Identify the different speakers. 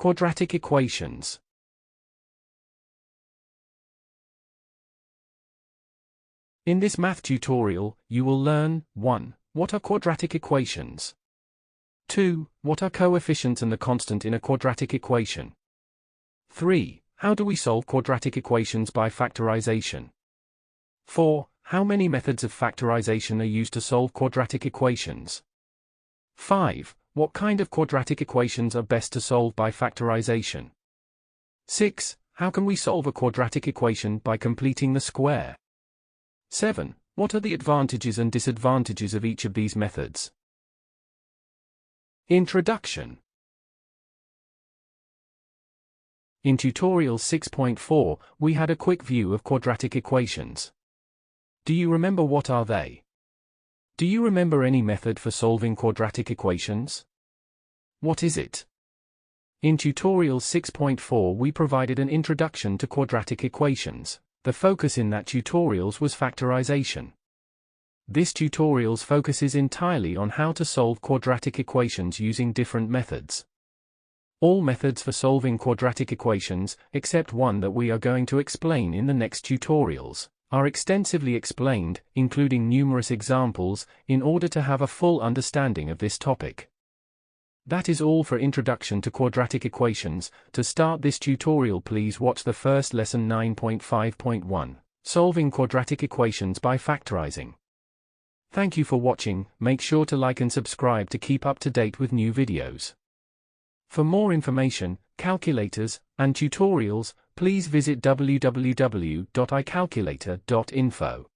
Speaker 1: Quadratic equations. In this math tutorial, you will learn 1. What are quadratic equations? 2. What are coefficients and the constant in a quadratic equation? 3. How do we solve quadratic equations by factorization? 4. How many methods of factorization are used to solve quadratic equations? 5. What kind of quadratic equations are best to solve by factorization? 6. How can we solve a quadratic equation by completing the square? 7. What are the advantages and disadvantages of each of these methods? Introduction. In tutorial 6.4, we had a quick view of quadratic equations. Do you remember what are they? Do you remember any method for solving quadratic equations? What is it? In tutorial 6.4 we provided an introduction to quadratic equations. The focus in that tutorials was factorization. This tutorials focuses entirely on how to solve quadratic equations using different methods. All methods for solving quadratic equations, except one that we are going to explain in the next tutorials, are extensively explained, including numerous examples, in order to have a full understanding of this topic. That is all for introduction to quadratic equations. To start this tutorial, please watch the first lesson 9.5.1, Solving Quadratic Equations by Factorizing. Thank you for watching. Make sure to like and subscribe to keep up to date with new videos. For more information, calculators, and tutorials, please visit www.icalculator.info.